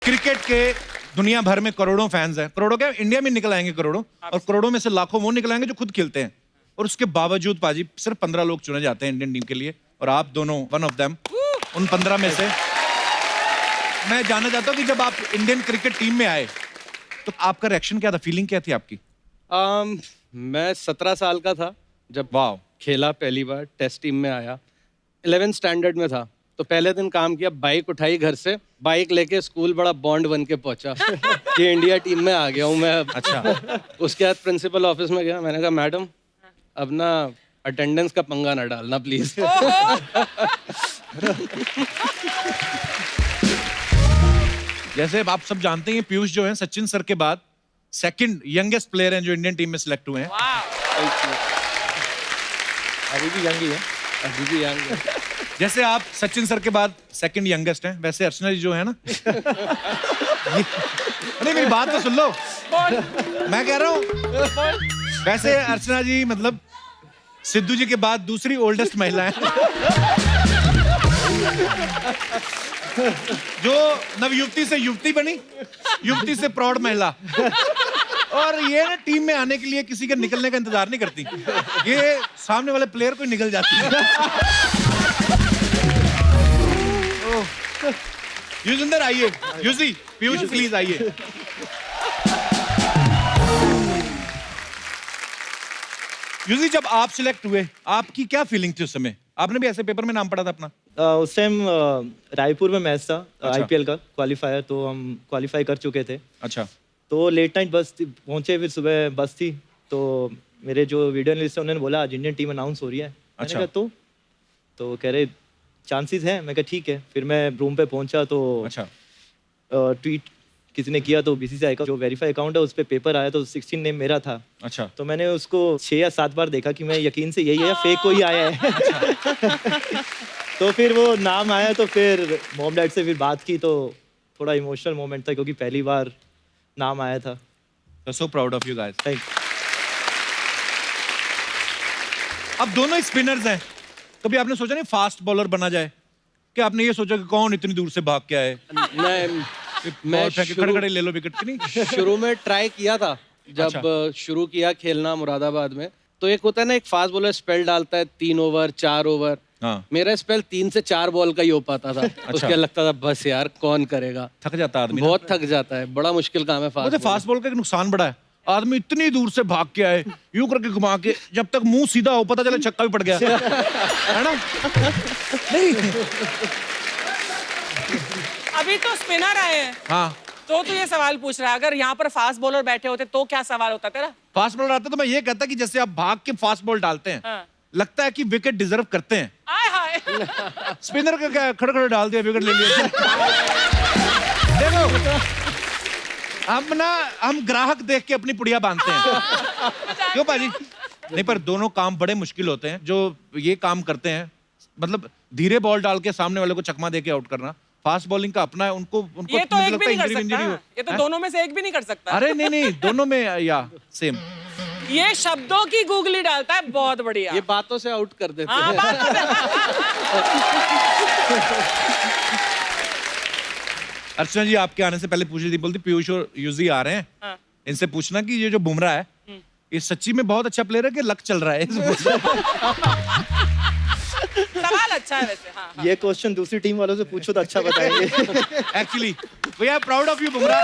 Cricket के दुनिया भर में करोड़ों फैंस हैं, करोड़ों क्या इंडिया में निकल आएंगे करोड़ों, और करोड़ों में से लाखों वो निकल आएंगे जो खुद खेलते हैं, और उसके बावजूद पाजी सिर्फ 15 लोग चुने जाते हैं इंडियन टीम के लिए, और आप दोनों वन ऑफ देम उन 15 में से। मैं जानना चाहता हूँ कि जब आप इंडियन क्रिकेट टीम में आए तो आपका रिएक्शन क्या था, फीलिंग क्या थी आपकी? मैं 17 साल का था जब वाह, खेला पहली बार, टेस्ट टीम में आया। 11th स्टैंडर्ड में था तो पहले दिन काम किया, बाइक उठाई घर से, बाइक लेके स्कूल बड़ा बॉन्ड बन के पहुंचा कि इंडिया टीम में आ गया हूँ मैं। अच्छा। उसके बाद प्रिंसिपल ऑफिस में गया, मैंने कहा मैडम अब ना अटेंडेंस का पंगा ना डालना प्लीज। जैसे आप सब जानते हैं पीयूष जो है सचिन सर के बाद सेकंड यंगेस्ट प्लेयर हैं जो इंडियन टीम में सिलेक्ट हुए हैं। अभी भी यंग ही है। अभी भी यंग है। जैसे आप सचिन सर के बाद सेकंड यंगेस्ट हैं, वैसे अर्चना जी जो है ना नहीं मेरी बात तो सुन लो, मैं कह रहा हूँ वैसे अर्चना जी मतलब सिद्धू जी के बाद दूसरी ओल्डेस्ट महिला है जो नवयुवती से युवती बनी, युवती से प्रौढ़ महिला, और ये ना टीम में आने के लिए किसी के निकलने का इंतजार नहीं करती, ये सामने वाले प्लेयर को निकल जाती है। युजिंदर आइए, युजी पीयूष प्लीज आइए। युजी जब आप सिलेक्ट हुए आपकी क्या फीलिंग थी उस समय? आपने भी ऐसे पेपर में नाम पढ़ा था अपना? उस टाइम रायपुर में मैच था अच्छा। आईपीएल का क्वालिफायर, तो हम क्वालिफाई कर चुके थे। अच्छा। तो लेट नाइट बस पहुंचे, फिर सुबह बस थी, तो मेरे जो वीडियो एनालिस्ट है उन्होंने बोला आज इंडियन टीम अनाउंस हो रही है। मैंने अच्छा। कहा तो कह रहे चांसेस हैं। मैं कहा ठीक है। फिर मैं रूम पे पहुंचा तो अच्छा। ट्वीट किसी ने किया तो बीसीसीआई का जो वेरीफाई अकाउंट है उस पर पेपर आया तो 16 नेम मेरा था। अच्छा। तो मैंने उसको 6 या 7 बार देखा कि मैं यकीन से यही है या फेक कोई आया है। तो फिर वो नाम आया तो फिर मॉम डैड से फिर बात की तो थोड़ा इमोशनल मोमेंट था क्योंकि पहली बार नाम आया था। So proud of you guys. Thank. अब दोनों स्पिनर्स हैं, कभी आपने सोचा नहीं फास्ट बॉलर बना जाए? क्या आपने ये सोचा कि कौन इतनी दूर से भाग के आए? मैं खड़े खड़े ले लो विकेट की नहीं? शुरू में ट्राई किया था जब शुरू किया खेलना मुरादाबाद में, तो एक होता है ना एक फास्ट बॉलर स्पेल डालता है 3 ओवर 4 ओवर। हाँ। मेरा स्पेल 3 से 4 बॉल का ही हो पाता था। उसके लगता था बस यार कौन करेगा, थक जाता आदमी ना। बहुत थक जाता है, बड़ा मुश्किल काम है मुझे फास्ट बॉल का एक नुकसान बड़ा है, आदमी इतनी दूर से भाग के आए यूं करके घुमा के, जब तक मुंह सीधा हो पता चले छक्का भी पड़ गया है ना? नहीं अभी तो स्पिनर आए हैं। हाँ तो तू ये सवाल पूछ रहा है, अगर यहाँ पर फास्ट बॉलर बैठे होते तो क्या सवाल होता तेरा? फास्ट बॉलर आता तो मैं ये कहता कि जैसे आप भाग के फास्ट बॉल डालते हैं, हाँ। लगता है कि विकेट डिजर्व करते हैं। आय हाय। स्पिनर का क्या खड़े खड़े डाल दिया विकेट ले लिया। देखो हम ग्राहक देख के अपनी पुड़िया बांधते हैं। क्यों पाजी? नहीं पर दोनों काम बड़े मुश्किल होते हैं जो ये काम करते हैं, मतलब धीरे बॉल डाल के सामने वाले को चकमा दे के आउट करना। फास्ट बॉलिंग का अपना है, उनको ये तो एक भी नहीं कर सकता। इंजरी हो। ये तो दोनों में से एक भी नहीं कर सकता। अरे नहीं दोनों में या सेम। ये शब्दों की गूगली डालता है, बहुत बढ़िया। ये बातों से आउट कर देते हाँ, हैं। अर्चना जी आपके आने से पहले पूछ रही थी, बोलती पीयूष और युजी आ रहे हैं, हाँ। इनसे पूछना कि ये जो बुमराह है ये सच्ची में बहुत अच्छा प्लेयर है कि लक चल रहा है? सवाल अच्छा है वैसे। हाँ, हाँ। ये क्वेश्चन दूसरी टीम वालों से पूछो तो अच्छा बताएंगे। Actually we are proud of you Bumrah.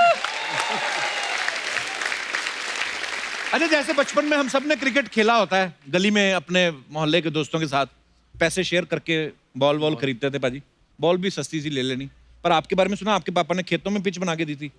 अच्छा जैसे बचपन में हम सब ने क्रिकेट खेला होता है गली में अपने मोहल्ले के दोस्तों के साथ, पैसे शेयर करके बॉल खरीदते थे पाजी, बॉल भी सस्ती सी ले लेनी। पर आपके बारे में सुना आपके पापा ने खेतों में पिच बना के दी थी।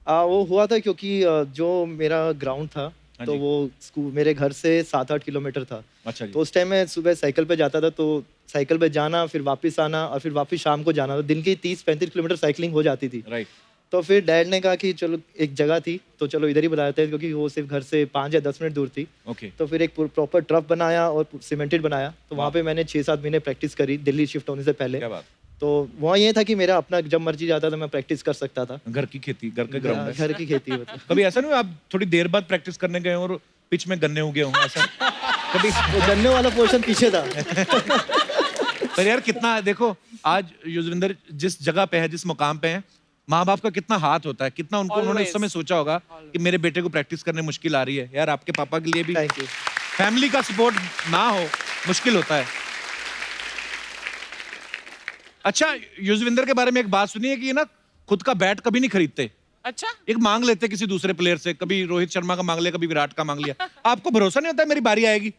वो हुआ था क्योंकि जो मेरा ग्राउंड था तो जी। वो स्कूल मेरे घर से 7-8 किलोमीटर था। अच्छा जी। तो उस टाइम मैं सुबह साइकिल पे जाता था, तो साइकिल पे जाना फिर वापस आना और फिर वापस शाम को जाना, तो दिन की 30-35 किलोमीटर साइकिलिंग हो जाती थी। राइट। तो फिर डैड ने कहा कि चलो एक जगह थी तो चलो इधर ही बुलाते हैं, क्योंकि वो सिर्फ घर से 5 या 10 मिनट दूर थी। ओके। तो फिर एक प्रॉपर टर्फ बनाया और सीमेंटेड बनाया, तो वहाँ पे मैंने 6-7 महीने प्रैक्टिस करी दिल्ली शिफ्ट होने से पहले। क्या बात। तो वहाँ ये था कि मेरा अपना जब मर्जी जाता था मैं प्रैक्टिस कर सकता था। घर की खेती, घर का ग्राउंड है। घर की खेती मतलब। कभी ऐसा नहीं हुआ आप थोड़ी देर बाद प्रैक्टिस करने गए और पिच में गन्ने उगे हों ऐसा कभी? वो गन्ने वाला पोर्शन पीछे था। पर यार कितना देखो आज युजवेंद्र जिस जगह पे है, जिस मुकाम पे है, माँ बाप का कितना हाथ होता है, कितना उनको उन्होंने उस Always. समय सोचा होगा कि मेरे बेटे को प्रैक्टिस करने मुश्किल आ रही है। यार आपके पापा के लिए भी थैंक यू। फैमिली का सपोर्ट ना हो मुश्किल होता है। अच्छा, युजवेंद्र के बारे में एक बात सुनी है कि ये ना खुद का बैट कभी नहीं खरीदते, अच्छा एक मांग लेते किसी दूसरे प्लेयर से, कभी रोहित शर्मा का मांग लिया, कभी विराट का मांग लिया। आपको भरोसा नहीं होता मेरी बारी आएगी?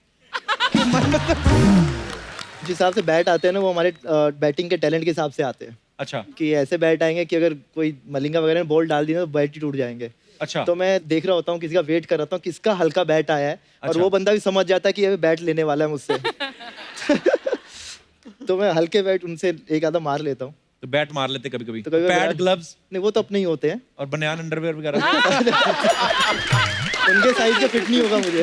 जिस हिसाब से बैट आते हैं ना वो हमारे बैटिंग के टैलेंट के हिसाब से आते हैं अच्छा कि ऐसे बैट आएंगे कि अगर कोई मलिंगा वगैरह ने बॉल डाल दी ना तो बैट ही टूट जाएंगे। अच्छा तो मैं देख रहा होता हूँ, किसी का वेट कर रहा हूँ किसका हल्का बैट आया है, और अच्छा। वो बंदा भी समझ जाता है कि ये बैट लेने वाला है मुझसे। तो मैं हल्के बैट उनसे एक आधा मार लेता हूँ। तो बैट मार लेते कभी कभी, तो कभी पैड बैट- ग्लव्स नहीं वो तो अपने ही होते हैं, और बनियान अंडरवेयर वगैरह। उनके साइज का फिट नहीं होगा मुझे।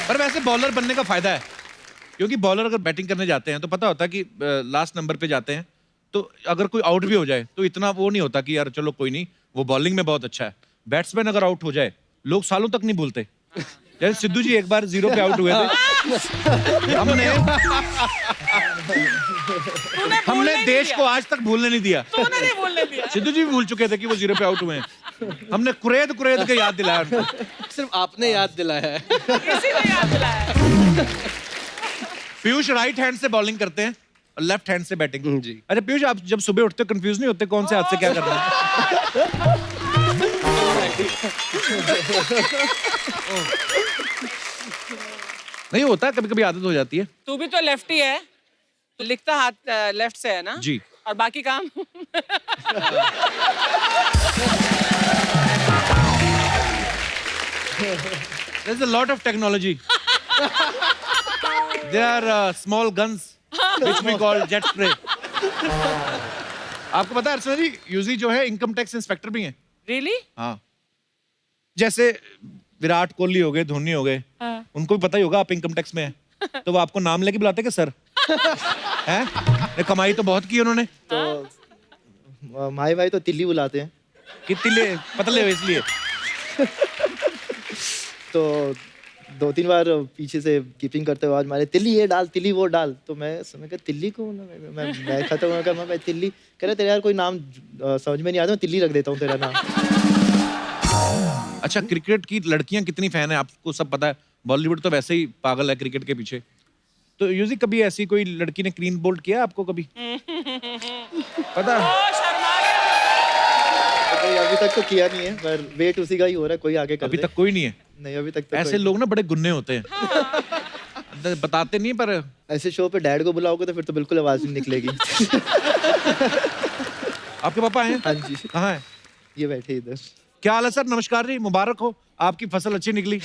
पर वैसे बॉलर बनने का फायदा है, क्योंकि बॉलर अगर बैटिंग करने जाते हैं तो पता होता है कि लास्ट नंबर पे जाते हैं, तो अगर कोई आउट भी हो जाए तो इतना वो नहीं होता कि यार चलो कोई नहीं, वो बॉलिंग में बहुत अच्छा है। बैट्समैन अगर आउट हो जाए लोग सालों तक नहीं भूलते। जैसे सिद्धू जी एक बार 0 पे आउट हुए थे, हमने देश को आज तक भूलने नहीं दिया। तूने नहीं बोलने दिया। सिद्धू जी भी भूल चुके थे कि वो 0 पे आउट हुए हैं। हमने कुरेद कुरेद के याद दिलाया उनको। सिर्फ आपने याद दिलाया है। किसी ने याद दिलाया। पीयूष राइट हैंड से बॉलिंग करते हैं और लेफ्ट हैंड से बैटिंग। जी। अच्छा पीयूष, आप जब सुबह उठते हो कंफ्यूज नहीं होते कौन से हाथ से क्या करना है? नहीं होता, कभी कभी आदत हो जाती है। तू भी तो लेफ्टी है, लिखता हाथ लेफ्ट से है ना? जी। और बाकी काम? There's a lot of technology. There are small guns which we call jet spray. आपको पता है अर्चना जी, यूजी जो है इनकम टैक्स इंस्पेक्टर भी हैं। रियली? हाँ, जैसे विराट कोहली हो गए, धोनी हो गए, हाँ। उनको भी पता ही होगा आप इनकम टैक्स में हैं, तो वो आपको नाम लेके बुलाते कि सर हैं? ये कमाई तो बहुत की उन्होंने। तो माई भाई तो तिल्ली बुलाते हैं। कितने पतले हो इसलिए। तो 2-3 बार पीछे से कीपिंग करते हुए आज मारे, तिल्ली ये डाल, तिल्ली वो डाल। तो मैं समझ गया तिल्ली को, मैं खत्म हो गया, मैं तिल्ली कह रहे तेरे यार कोई नाम समझ में नहीं आता, मैं तिल्ली रख देता हूँ तेरा नाम। अच्छा, क्रिकेट की लड़कियां कितनी फैन है आपको सब पता है, बॉलीवुड तो वैसे ही पागल है क्रिकेट के पीछे। तो यूजी कभी ऐसी कोई लड़की ने क्लीन बोल्ड किया आपको कभी? पता है? ओ, शर्मा गया। कोई अभी तक तो किया नहीं है, पर वेट उसी का ही हो रहा है, कोई आगे कर अभी दे। तक कोई नहीं है। नहीं अभी तक तो ऐसे कोई- लोग ना बड़े गुन्ने होते हैं, बताते नहीं पर। ऐसे शो पे डैड को बुलाओगे तो फिर तो बिल्कुल आवाज नहीं निकलेगी। आपके पापा हैं? हाँ जी, कहाँ है? ये बैठे इधर। क्या हाल है सर? नमस्कार जी, मुबारक हो, आपकी फसल अच्छी निकली।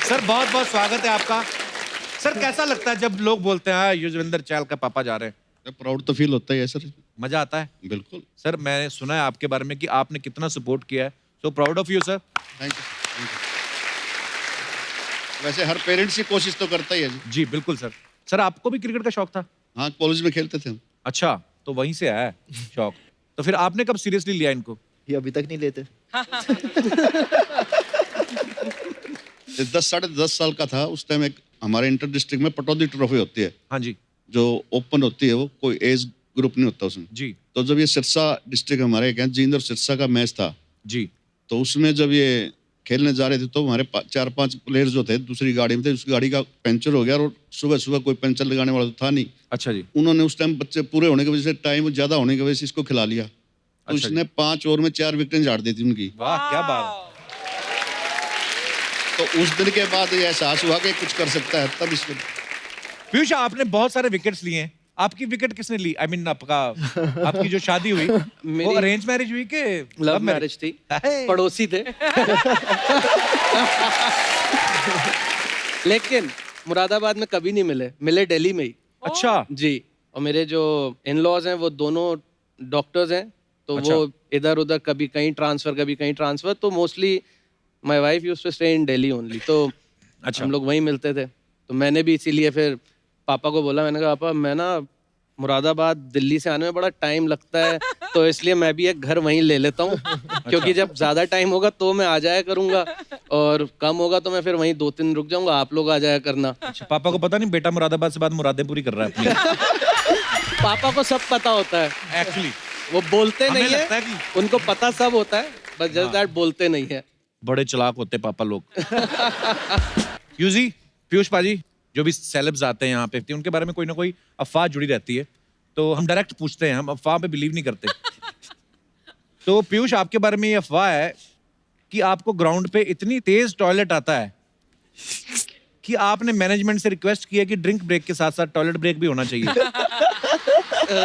सर बहुत बहुत स्वागत है आपका। सर कैसा लगता है जब लोग बोलते हैं हाँ युजवेंद्र चहल का पापा जा रहे हैं? प्राउड तो फील होता ही है सर। मजा आता है? बिल्कुल। सर मैंने सुना है आपके बारे में कि आपने कितना सपोर्ट किया है, so proud of you sir. Thank you. वैसे हर पेरेंट्स की कोशिश तो करता ही है जी। जी बिल्कुल सर। सर आपको भी क्रिकेट का शौक था? हाँ, कॉलेज में खेलते थे हम। अच्छा, तो वहीं से आया है शौक। तो फिर आपने कब सीरियसली लिया इनको? ये अभी तक नहीं लेते। 10 साढ़े 10 साल का था उस टाइम। एक हमारे इंटर डिस्ट्रिक्ट में पटौदी ट्रॉफी होती है, हाँ जी जो ओपन होती है, वो कोई एज ग्रुप नहीं होता उसमें। जी तो जब ये सिरसा डिस्ट्रिक्ट हमारे क्या जींद और सिरसा का मैच था, जी। तो उसमें जब ये खेलने जा रहे थे तो हमारे 4-5 प्लेयर्स जो थे दूसरी गाड़ी में थे, उस गाड़ी का पंचर हो गया और सुबह सुबह कोई पंचर लगाने वाला तो था नहीं। अच्छा जी। उन्होंने उस टाइम बच्चे पूरे होने की वजह से, टाइम ज्यादा होने की वजह से इसको खिला लिया। तो अच्छा इसने 5 ओवर में 4 विकेटें झाड़ दी थी उनकी। वाह क्या बात। तो उस दिन के बाद ये एहसास हुआ कि कुछ कर सकता है, तब इसको। पीयूष आपने बहुत सारे विकेट्स लिए हैं, आपकी विकेट किसने ली? आई मीन आपका आपकी जो शादी हुई वो मेरी- अरेंज मैरिज हुई कि लव मैरिज थी, हाय। पड़ोसी थे। लेकिन मुरादाबाद में कभी नहीं मिले, मिले दिल्ली में ही। अच्छा जी। और मेरे जो इन लॉज हैं वो दोनों डॉक्टर्स हैं, तो अच्छा। वो इधर उधर कभी कहीं ट्रांसफर कभी कहीं ट्रांसफर, तो mostly my wife used to stay in Delhi only. तो अच्छा। हम लोग वहीं मिलते थे। तो मैंने भी इसीलिए फिर पापा को बोला, मैंने कहा पापा मैं ना मुरादाबाद दिल्ली से आने में बड़ा टाइम लगता है, तो इसलिए मैं भी एक घर वहीं ले लेता हूँ क्योंकि जब ज्यादा टाइम होगा तो मैं आ जाया करूंगा और कम होगा तो मैं फिर वहीं 2-3 रुक जाऊंगा, आप लोग आ जाया करना। अच्छा, पापा को पता नहीं बेटा मुरादाबाद से बाद मुरादें पूरी कर रहा है अपनी? पापा को सब पता होता है एक्चुअली वो बोलते हमें नहीं लगता है है, कि- उनको पता सब होता है बस जस्ट दैट बोलते नहीं है। बड़े चालाक होते पापा लोग। यूजी, पीयूष पाजी, जो भी सेलेब्स आते हैं यहाँ पे उनके बारे में कोई ना कोई अफवाह जुड़ी रहती है, तो हम डायरेक्ट पूछते हैं, हम अफवाह पे बिलीव नहीं करते। तो पीयूष, आपके बारे में ये अफवाह है कि आपको ग्राउंड पे इतनी तेज टॉयलेट आता है कि आपने मैनेजमेंट से रिक्वेस्ट किया कि ड्रिंक ब्रेक के साथ साथ टॉयलेट ब्रेक भी होना चाहिए।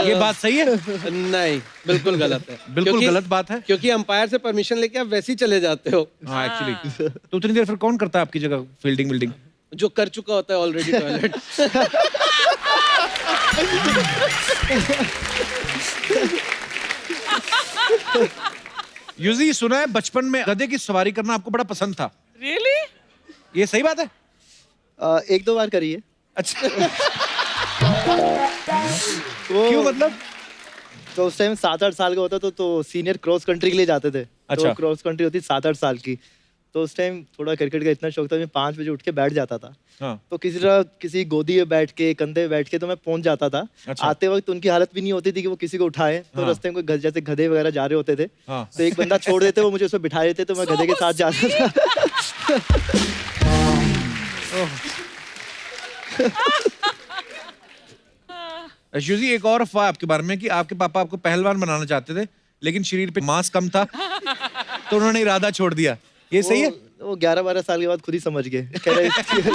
ये बात सही है? नहीं, बिल्कुल गलत है। बिल्कुल क्योंकि- गलत बात है। क्योंकि अंपायर से परमिशन लेके आप वैसे ही चले जाते हो। हाँ एक्चुअली। तो उतनी देर फिर कौन करता है आपकी जगह फील्डिंग विल्डिंग? जो कर चुका होता है ऑलरेडी टॉयलेट। यूजी, सुना है बचपन में गधे की सवारी करना आपको बड़ा पसंद था, रियली? ये सही बात है? 1-2 बार करी है। अच्छा। वो क्यों मतलब? तो उस टाइम 7-8 साल का होता तो सीनियर क्रॉस कंट्री के लिए जाते थे। अच्छा। तो क्रॉस कंट्री होती 7-8 साल की। तो उस टाइम थोड़ा क्रिकेट का इतना शौक था, मैं 5 बजे उठ के बैठ जाता था। हाँ। तो किसी गोदी में बैठ के, कंधे में बैठ के तो मैं पहुंच जाता था। अच्छा। आते वक्त उनकी हालत भी नहीं होती थी कि वो किसी को उठाए। तो हाँ। रास्ते में कोई जैसे गधे वगैरह जा रहे होते थे, हाँ। तो एक बंदा छोड़ देते, वो मुझे उसमें बिठा देते, तो मैं गधे के साथ जाता था। यूजी, एक और अफवाह आपके बारे में कि आपके पापा आपको पहलवान बनाना चाहते थे, लेकिन शरीर पे मांस कम था तो उन्होंने इरादा छोड़ दिया। ये सही है? वो 11-12 साल के बाद खुद ही समझ गए, कह रहे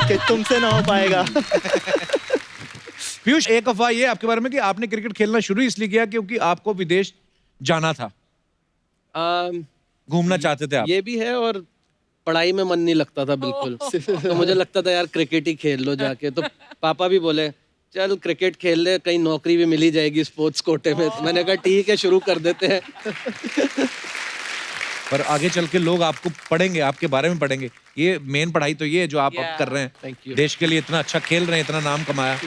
कि तुमसे ना हो पाएगा। पीयूष, एक अफवाह ये आपके बारे में कि आपने क्रिकेट खेलना शुरू इसलिए किया क्योंकि आपको विदेश जाना था, घूमना चाहते थे आप। ये भी है और पढ़ाई में मन नहीं लगता था बिल्कुल। तो मुझे लगता था यार क्रिकेट ही खेल लो जाके। तो पापा भी बोले चल क्रिकेट खेल ले, कहीं नौकरी भी मिली जाएगी स्पोर्ट्स कोटे में। तो मैंने कहा ठीक है, शुरू कर देते हैं। पर आगे चल के लोग आपको पढ़ेंगे, आपके बारे में पढ़ेंगे। ये मेन पढ़ाई तो ये है जो आप अब Yeah. कर रहे हैं। Thank you. देश के लिए इतना अच्छा खेल रहे हैं, इतना नाम कमाया।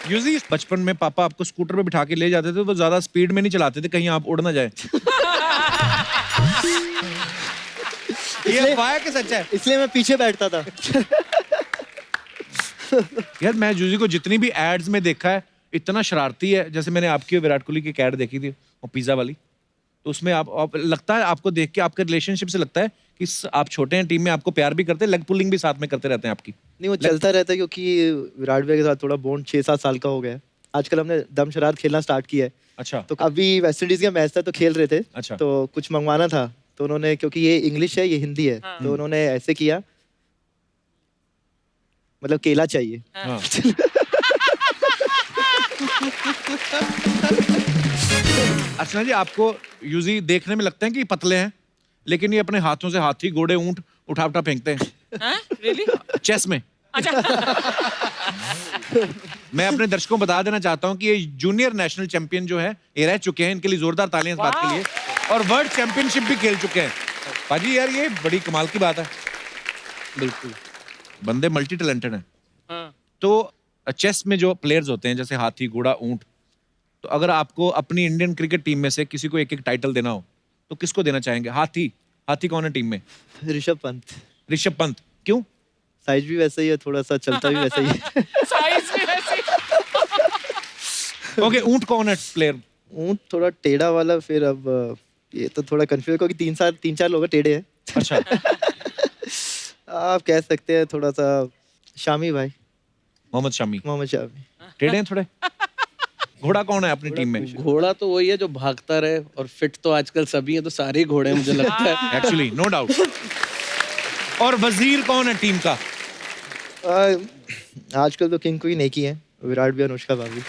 यूजी, बचपन में पापा आपको स्कूटर पे बिठा के ले जाते थे तो ज्यादा स्पीड में नहीं चलाते थे, कहीं आप उड़ ना जाए। ये अफवाह है कि सच है? इसलिए मैं पीछे बैठता था। यार मैं यूजी को जितनी भी एड्स में देखा है इतना शरारती है। जैसे मैंने आपकी विराट कोहली की एक एड देखी थी, वो पिज्जा वाली, तो उसमें आप लगता है, आपको देख के आपके रिलेशनशिप से लगता है कि आप छोटे हैं, टीम में आपको प्यार भी करते हैं, लेग पुलिंग भी साथ में करते रहते हैं आपकी। नहीं, वो चलता रहता है क्योंकि विराट भैया के साथ थोड़ा बॉन्ड 6-7 साल का हो गया है। आजकल हमने दम शरारत खेलना स्टार्ट किया है। अच्छा। तो अभी वेस्ट इंडीज का मैच था तो खेल रहे थे। अच्छा। तो कुछ मंगवाना था, तो उन्होंने, क्योंकि ये इंग्लिश है ये हिंदी है, तो उन्होंने ऐसे किया, मतलब केला चाहिए। हाँ। अर्चना जी, आपको यूजी देखने में लगता है कि पतले हैं, लेकिन ये अपने हाथों से हाथी, घोड़े, ऊंट उठा उठा फेंकते हैं हाँ? रियली? चेस में। अच्छा। मैं अपने दर्शकों को बता देना चाहता हूं कि ये जूनियर नेशनल चैंपियन जो है ये रह चुके हैं, इनके लिए जोरदार तालियां इस बात के लिए, और वर्ल्ड चैंपियनशिप भी खेल चुके हैं। पाजी यार, ये बड़ी कमाल की बात है। बिल्कुल। बंदे मल्टी टैलेंटेड हैं। हाँ। तो चेस में जो प्लेयर्स होते हैं जैसे हाथी, घोड़ा, ऊंट, तो अगर आपको अपनी इंडियन क्रिकेट टीम में से किसी को एक एक टाइटल देना हो तो किसको देना चाहेंगे? हाथी कौन है टीम में? ऋषभ पंत। ऋषभ पंत। क्यों? साइज भी वैसा ही है, थोड़ा सा चलता भी वैसा ही है। साइज भी ऐसी। ओके, ऊंट कौन है प्लेयर? ऊंट थोड़ा टेढ़ा वाला, फिर अब ये तो थोड़ा कंफ्यूज, क्योंकि 3-4 लोग टेढ़े हैं। अच्छा। आप कह सकते हैं थोड़ा सा शामी भाई, मोहम्मद शमी। मोहम्मद शामी। टेढ़े हैं थोड़े। घोड़ा कौन है अपनी टीम में? घोड़ा तो वही है जो भागता रहे, और फिट तो आजकल सभी हैं, तो सारे ही घोड़े हैं मुझे लगता है। Actually no doubt. और वजीर कौन है टीम का? आजकल तो किंग क्वीन एक ही है, विराट भी, अनुष्का भाभी।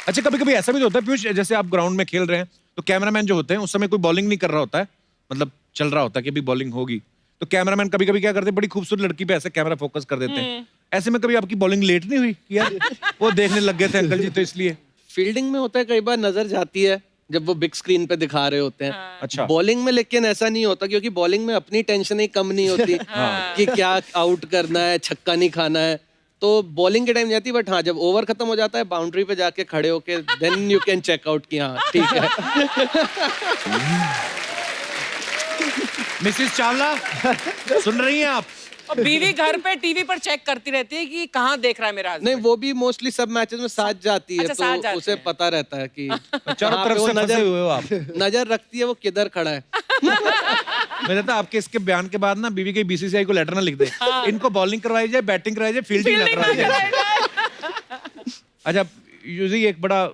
अच्छा, कभी कभी ऐसा भी तो होता है पीयूष, जैसे आप ग्राउंड में खेल रहे हैं तो कैमरामैन जो होते हैं उस समय कोई बॉलिंग नहीं कर रहा होता है, मतलब चल रहा होता है कि अभी बॉलिंग होगी, तो कैमरामैन कभी कभी क्या करते हैं, बड़ी खूबसूरत लड़की पे ऐसे कैमरा फोकस कर देते हैं। ऐसे में कभी आपकी बॉलिंग लेट नहीं हुई यार? वो देखने लग गए थे अंकल जी तो इसलिए। फील्डिंग में होता है, कई बार नजर जाती है जब वो बिग स्क्रीन पे दिखा रहे होते हैं। अच्छा। बॉलिंग में लेकिन ऐसा नहीं होता, क्योंकि बॉलिंग में अपनी टेंशन ही कम नहीं होती कि क्या आउट करना है, छक्का नहीं खाना है। तो बॉलिंग के टाइम जाती है, बट हाँ जब ओवर खत्म हो जाता है बाउंड्री पे जाके खड़े होके then you can check out कि हाँ ठीक है। मिसेस चावला सुन रही हैं आप? और बीवी घर पे टीवी पर चेक करती रहती है कि कहाँ देख रहा है मेरा husband। नहीं वो भी मोस्टली सब मैचेस में साथ जाती है, अच्छा, साथ तो जाते उसे हैं। पता रहता है कि चारों कहाँ तरफ पे वो से फंसे हुए हो आप। नजर रखती है वो किधर खड़ा है। मैं कहता आपके इसके बयान के बाद ना बीवी के बीसीसीआई को लेटर ना लिख दे, इनको बॉलिंग करवाई जाए, बैटिंग करवाई जाए, फील्डिंग ना करवाई जाए। अच्छा यूजी एक बड़ा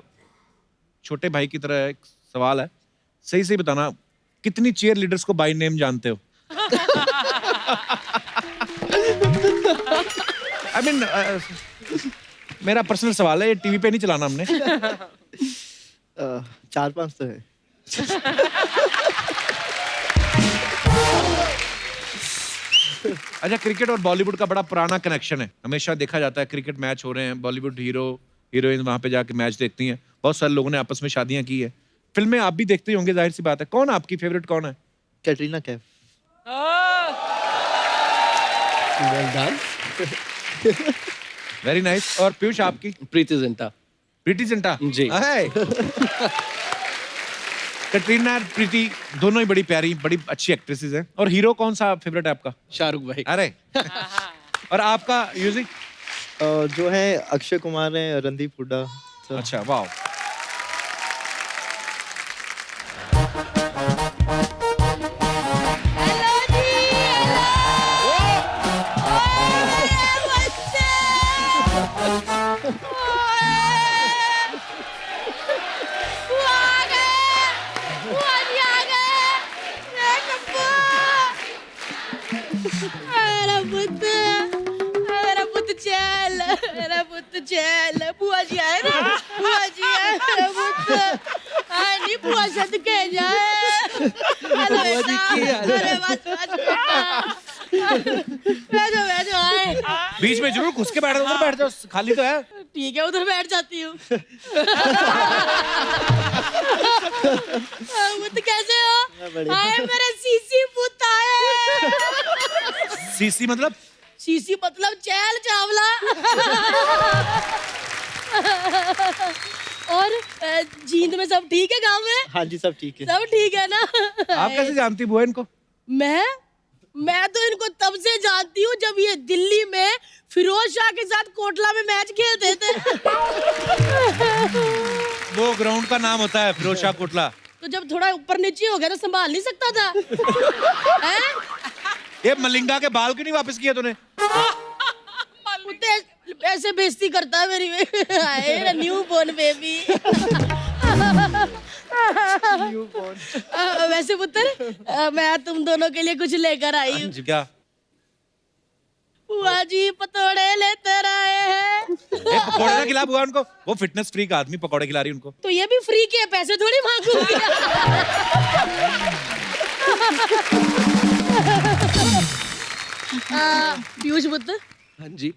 छोटे भाई की तरह एक सवाल है, सही से बताना कितनी चीयर लीडर्स को बाय नेम जानते हो? आई मीन मेरा पर्सनल सवाल है, ये टीवी पे नहीं चलाना हमने। 4-5 तो है। अच्छा क्रिकेट और बॉलीवुड का बड़ा पुराना कनेक्शन है, हमेशा देखा जाता है क्रिकेट मैच हो रहे हैं, बॉलीवुड हीरो हीरोइन वहां पे जाके मैच देखती हैं, बहुत सारे लोगों ने आपस में शादियां की है, फिल्में आप भी देखते ही होंगे, जाहिर सी बात है। कौन आपकी फेवरेट कौन है? Katrina Kaif. Well done. Very nice. और पीयूष आपकी? प्रीति जिंटा। प्रीति जिंटा जी। हाय। कटरीना और प्रीति दोनों ही बड़ी प्यारी बड़ी अच्छी एक्ट्रेसेस हैं। और हीरो कौन सा फेवरेट है आपका? शाहरुख भाई। अरे और आपका यूजी? जो है अक्षय कुमार है, रणदीप हुड्डा। अच्छा वाह। बुआ जी आए ना, बुआ जी आए मेरा पुत्र। हाँ नहीं बुआ सद के जाए। हेलो बेटा, अरे बस बैठो आए। बीच में जरूर घुस के बैठ जाओ, उधर बैठ जाओ, खाली तो है। ठीक है उधर बैठ जाती हूँ। पुत्र कैसे हो? आए मेरे सीसी पुत्र आए। सीसी मतलब? सीसी मतलब चहल चावला। और जींद में सब ठीक है गांव में? हाँ जी सब ठीक है। सब ठीक है ना? आप कैसे जानती बुआ इनको? मैं तो इनको तब से जानती हूँ जब ये दिल्ली में फिरोज शाह के साथ कोटला में मैच खेलते थे। वो ग्राउंड का नाम होता है फिरोज शाह कोटला। तो जब थोड़ा ऊपर नीचे हो गया तो संभाल नहीं सकता था। हैं? ये मलिंगा के बाल क्यों नहीं वापस किए तूने? ऐसे बेइज्जती करता है मेरी। Newborn baby. वैसे पुत्र मैं तुम दोनों के लिए कुछ लेकर आई हूँ। क्या? बुआ जी पतोड़े लेते रहे हैं। पकौड़े ना खिला बुआ उनको, वो फिटनेस फ्रीक आदमी पकौड़े खिला रही उनको। तो ये भी फ्री के पैसे थोड़ी मांगूंगी। पीयूष पुत्र। हाँ जी।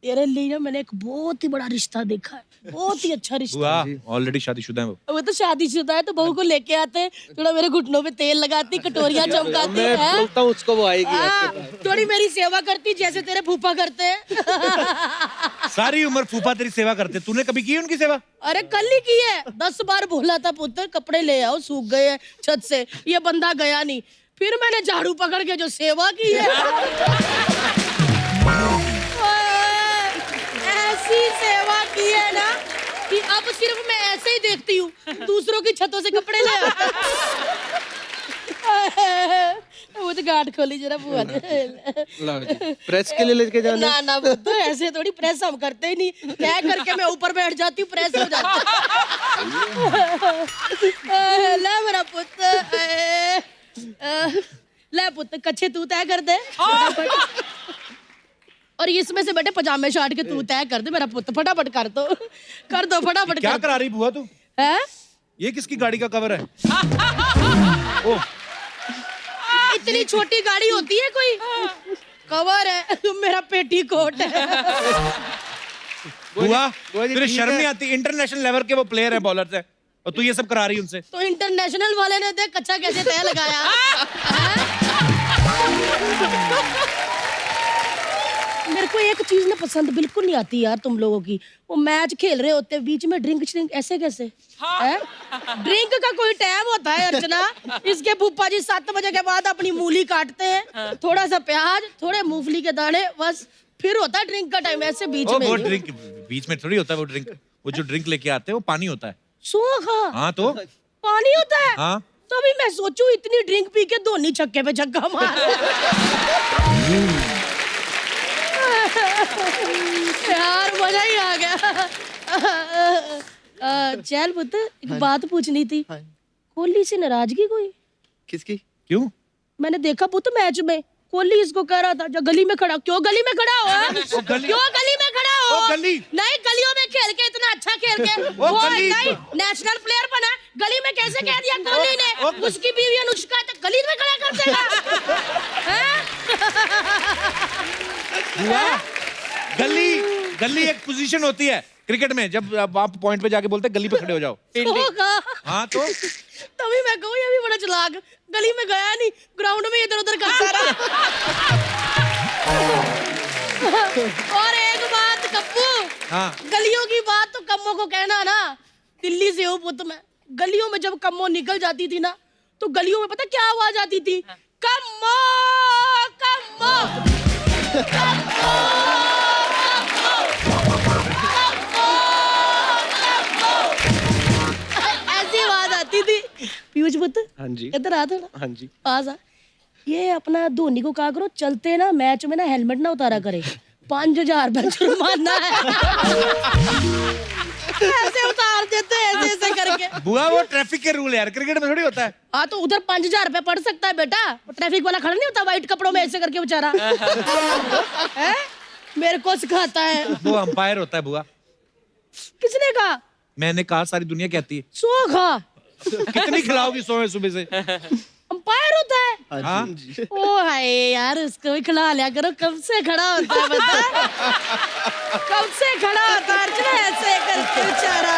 तेरे लिए ना मैंने एक बहुत ही बड़ा रिश्ता देखा है, बहुत ही अच्छा रिश्ता। बुआ ऑलरेडी शादीशुदा है वो तो शादीशुदा है तो बहू को लेके आते हैं, थोड़ा मेरे घुटनों पे तेल लगाती, कटोरियां चमकाती मैं है, बोलता हूँ उसको वो आएगी आपके पास। थोड़ी मेरी सेवा करती जैसे तेरे फूफा करते हैं। सारी उम्र फूफा तेरी सेवा करते, तूने कभी की उनकी सेवा? अरे कल ही की है, 10 बार बोला था पुत्र कपड़े ले आओ सूख गए हैं छत से, ये बंदा गया नहीं, फिर मैंने झाड़ू पकड़ के जो सेवा की है। ऐसी सेवा की है ना कि अब सिर्फ मैं ऐसे ही देखती हूँ, दूसरों की छतों से कपड़े ले आओ। वो तो गार्ड खोली जरा बुआ ने। प्रेस के लिए लेके जाना? ना पुत्र ऐसे थोड़ी प्रेस हम करते ही नहीं, तय करके मैं ऊपर बैठ जाती हूँ, प्रेस हो जाती है। ले मेरा पुत्र, ले पुत्र कच्छे तू तय कर दे। और इसमें से बेटे पजामे शर्ट के तू तय कर दे मेरा पुत्र, फटाफट कर दो फटाफट। क्या करा रही बुआ तू? है ये किसकी गाड़ी का कवर है? ओ इतनी छोटी गाड़ी होती है कोई? कवर है, मेरा पेटी कोट है। बुआ तेरे शर्म नहीं आती? इंटरनेशनल लेवल के वो प्लेयर है, बॉलर है, और तू ये सब करा रही उनसे। तो इंटरनेशनल वाले ने देख कच्चा कैसे तय लगाया। मेरे को एक चीज ना पसंद बिल्कुल नहीं आती यार तुम लोगों की। वो मैच खेल रहे होते हैं बीच में ड्रिंक श्रिंक ऐसे कैसे है? ड्रिंक का कोई टाइम होता है अर्चना? इसके फूफा जी 7 बजे के बाद अपनी मूली काटते हैं, थोड़ा सा प्याज, थोड़े मूंगफली के दाने, बस फिर होता है ड्रिंक का टाइम। ऐसे बीच में वो नहीं। ड्रिंक बीच में थोड़ी होता है वो ड्रिंक। वो जो ड्रिंक लेके आते हैं वो पानी होता है। सोखा हाँ तो पानी होता है। हाँ तो अभी मैं सोचूं इतनी ड्रिंक पी के धोनी छक्के पे छक्का मार। यार मजा ही आ गया। चल पुत्र एक बात पूछनी थी। हाँ। कोहली से नाराजगी कोई? किसकी? क्यों? मैंने देखा पुत्र मैच में कोहली इसको कह रहा था जो गली में खड़ा। क्यों गली में खड़ा हो? क्यों गली में खड़ा हो? ओ गली। नहीं गलियों में खेल के इतना अच्छा खेल के ओ वो गली। नहीं नेशनल प्लेयर बना, गली में कैसे कह दिया कोहली ने? उसकी बीवी अनुष्का तो गली में खड़ा कर देगा। हैं? बुआ, गली एक पोजीशन होती है क्रिकेट में। जब आप पॉइंट पे जाके बोलते हैं गली पे खड़े हो जाओ। होगा। हाँ तो तभी मैं कहूँ ये भी बड़ा चालाक, गली में गया नहीं, ग्राउंड में इधर उधर करता रहा। और एक बात कप्पू, हाँ गलियों की बात तो कम्मो को कहना ना। दिल्ली से हूँ पुत्र मैं, गलियों में जब कम्मो निकल जाती थी ना तो गलियों में पता क्या आवाज आती थी? कम्मो कम्मो कम्मो ऐसी आवाज आती थी। पीयूष पुत्र हाँ जी। इधर आ थोड़ा, हाँ जी। पास आ। ये अपना धोनी को कहा करो चलते ना मैच में ना हेलमेट ना उतारा करे, 5,000 रुपया जुर्माना है। ऐसे उतार देते हैं ऐसे ऐसे करके। बुआ वो ट्रैफिक के रूल है यार, क्रिकेट में थोड़ी होता है। हाँ तो उधर 5,000 रुपया पड़ सकता है बेटा। ट्रैफिक वाला खड़ा नहीं होता व्हाइट कपड़ों में ऐसे करके बेचारा। हैं? मेरे को सिखाता है। वो अंपायर होता है बुआ। किसने कहा? मैंने कहा, सारी दुनिया कहती है। सो खा कितनी खिलाओगी सोए सुबह से? अंपायर होता है। हाँ ओ हाय यार उसको भी खिला लिया करो। कब से खड़ा होता है बता? कब से खड़ा होता है अर्चना ऐसे करके बेचारा?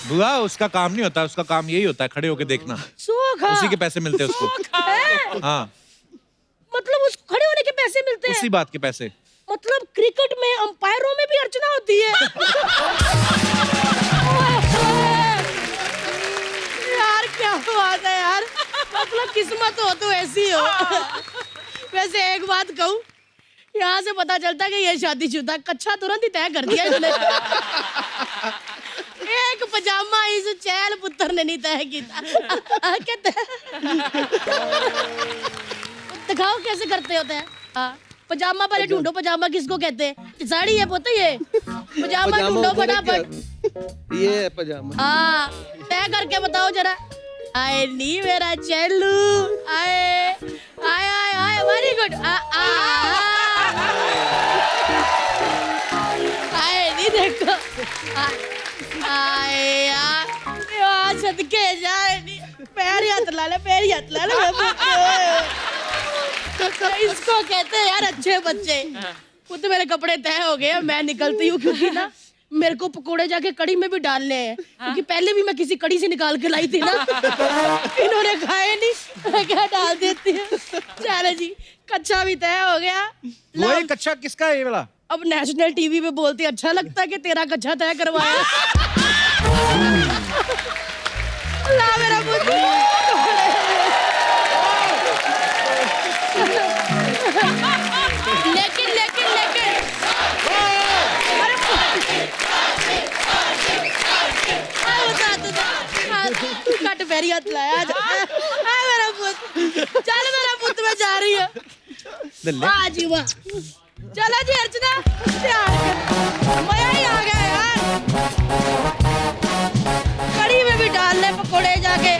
बुआ उसका काम नहीं होता, उसका काम यही होता है खड़े होके देखना। सोखा उसी के पैसे मिलते हैं उसको। है? हाँ मतलब उस खड़े होने के पैसे मिलते हैं? उसी बात के पैसे। मतलब क्रिकेट में अंपायरों में भी अर्चना होती है? यार क्या बात है यार, मतलब किस्मत हो तो ऐसी हो। वैसे एक बात कहूँ, यहाँ से पता चलता कि ये शादीशुदा। कच्छा तुरंत ही तय कर दिया इसने। एक पजामा इस चैल पुत्र ने नहीं तय किया। दिखाओ कैसे करते होते हैं। हाँ पजामा पहले ढूंढो, पजामा किसको कहते हैं? साड़ी है पोते ये। पजामा ढूंढो फटाफट। ये है पजामा। हाँ तय करके बताओ जरा। आए नी मेरा चेलू, आए आए आए आए वेरी गुड। आए नी देखो, आए यार सदके जाए नी। पैर हाथ ला ले, पैर हाथ ला ले। इसको कहते हैं यार अच्छे बच्चे। वो तो मेरे कपड़े तय हो गए, मैं निकलती हूँ क्योंकि ना मेरे को पकोड़े जाके कड़ी में भी डालने हैं। क्योंकि पहले भी मैं किसी कड़ी से निकाल के लाई थी ना, इन्होंने खाए नहीं, मैं क्या डाल देती हूँ। चलो जी कच्चा भी तय हो गया। वो एक अच्छा किसका है ये वाला? अब नेशनल टीवी पे बोलते अच्छा लगता है कि तेरा कच्चा तय करवाया। ला मेरा बुद्धू। लेकिन लेकिन लेकिन कट पैरी हाथ लाया। मेरा पुत्र, चल मेरा पुत्र, मैं जा रही हूँ। वाह जी वाह, चलो जी अर्चना मजा ही आ गया यार। कड़ी में भी डाल ले पकोड़े जाके।